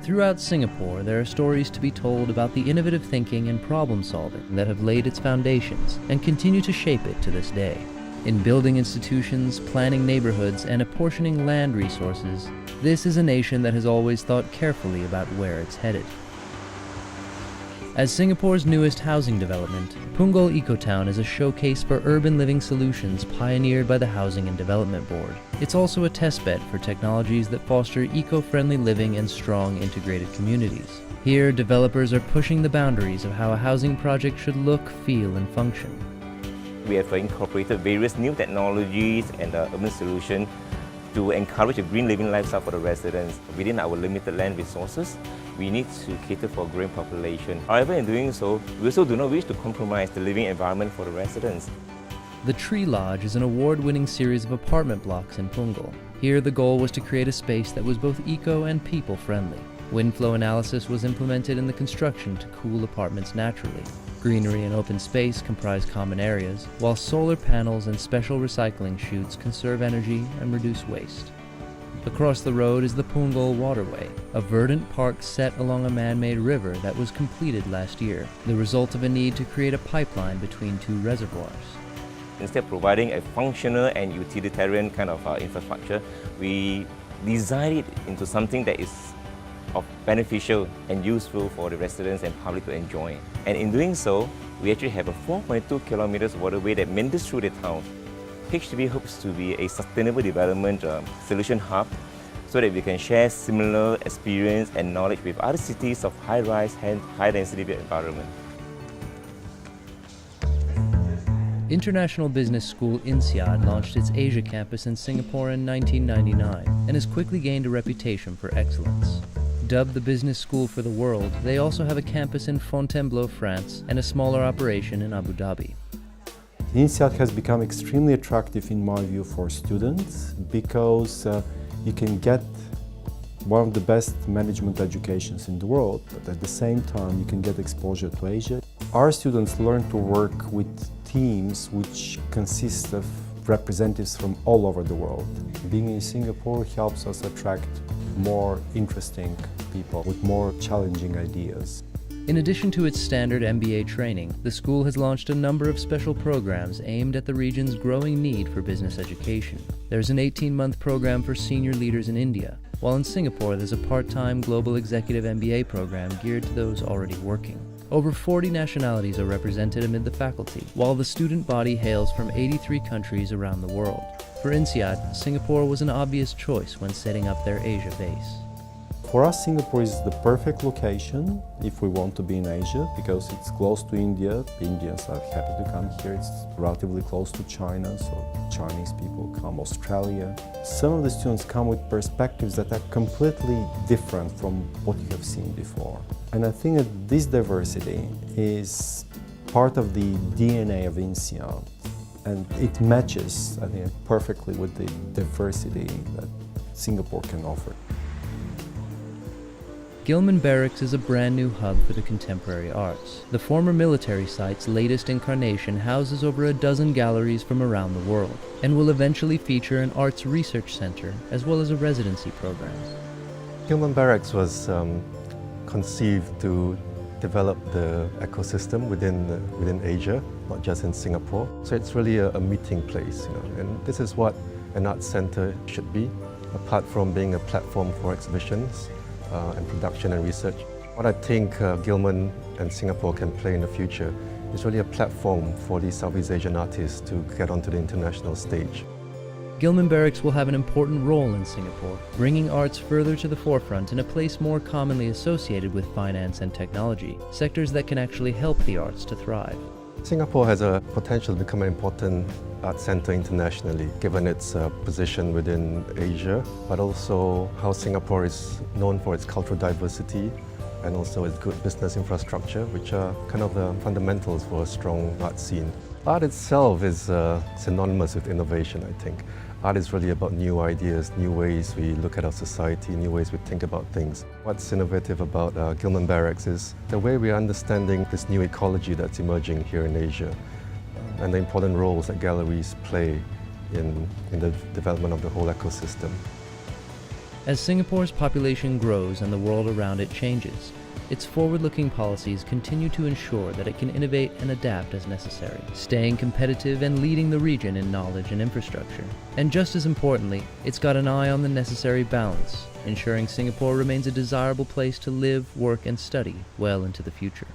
Throughout Singapore, there are stories to be told about the innovative thinking and problem-solving that have laid its foundations and continue to shape it to this day. In building institutions, planning neighborhoods, and apportioning land resources, this is a nation that has always thought carefully about where it's headed. As Singapore's newest housing development, Punggol Ecotown is a showcase for urban living solutions pioneered by the Housing and Development Board. It's also a testbed for technologies that foster eco-friendly living and strong integrated communities. Here, developers are pushing the boundaries of how a housing project should look, feel, and function. We have incorporated various new technologies and urban solutions to encourage a green living lifestyle for the residents. Within our limited land resources, we need to cater for a growing population. However, in doing so, we also do not wish to compromise the living environment for the residents. The Tree Lodge is an award-winning series of apartment blocks in Punggol. Here, the goal was to create a space that was both eco and people-friendly. Wind flow analysis was implemented in the construction to cool apartments naturally. Greenery and open space comprise common areas, while solar panels and special recycling chutes conserve energy and reduce waste. Across the road is the Punggol Waterway, a verdant park set along a man-made river that was completed last year, the result of a need to create a pipeline between two reservoirs. Instead of providing a functional and utilitarian kind of infrastructure, we designed it into something that is beneficial and useful for the residents and public to enjoy. And in doing so, we actually have a 4.2 kilometers waterway that meanders through the town. HDB hopes to be a sustainable development solution hub so that we can share similar experience and knowledge with other cities of high-rise and high-density built environment. International Business School INSEAD launched its Asia campus in Singapore in 1999 and has quickly gained a reputation for excellence. Dubbed the Business School for the World, they also have a campus in Fontainebleau, France, and a smaller operation in Abu Dhabi. INSEAD has become extremely attractive in my view for students because you can get one of the best management educations in the world, but at the same time you can get exposure to Asia. Our students learn to work with teams which consist of representatives from all over the world. Being in Singapore helps us attract more interesting people with more challenging ideas. In addition to its standard MBA training, the school has launched a number of special programs aimed at the region's growing need for business education. There's an 18-month program for senior leaders in India, while in Singapore there's a part-time global executive MBA program geared to those already working. Over 40 nationalities are represented amid the faculty, while the student body hails from 83 countries around the world. For INSEAD, Singapore was an obvious choice when setting up their Asia base. For us, Singapore is the perfect location if we want to be in Asia because it's close to India. Indians are happy to come here. It's relatively close to China, so Chinese people come, Australia. Some of the students come with perspectives that are completely different from what you have seen before. And I think that this diversity is part of the DNA of INSEAD. And it matches, I think, perfectly with the diversity that Singapore can offer. Gillman Barracks is a brand new hub for the contemporary arts. The former military site's latest incarnation houses over a dozen galleries from around the world and will eventually feature an arts research center as well as a residency program. Gillman Barracks was conceived to develop the ecosystem within Asia, not just in Singapore. So it's really a meeting place, and this is what an art center should be, apart from being a platform for exhibitions and production and research. What I think Gillman and Singapore can play in the future is really a platform for these Southeast Asian artists to get onto the international stage. Gillman Barracks will have an important role in Singapore, bringing arts further to the forefront in a place more commonly associated with finance and technology, sectors that can actually help the arts to thrive. Singapore has a potential to become an important art center internationally, given its position within Asia, but also how Singapore is known for its cultural diversity and also its good business infrastructure, which are kind of the fundamentals for a strong art scene. Art itself is synonymous with innovation, I think. Art is really about new ideas, new ways we look at our society, new ways we think about things. What's innovative about Gillman Barracks is the way we're understanding this new ecology that's emerging here in Asia and the important roles that galleries play in the development of the whole ecosystem. As Singapore's population grows and the world around it changes, its forward-looking policies continue to ensure that it can innovate and adapt as necessary, staying competitive and leading the region in knowledge and infrastructure. And just as importantly, it's got an eye on the necessary balance, ensuring Singapore remains a desirable place to live, work, and study well into the future.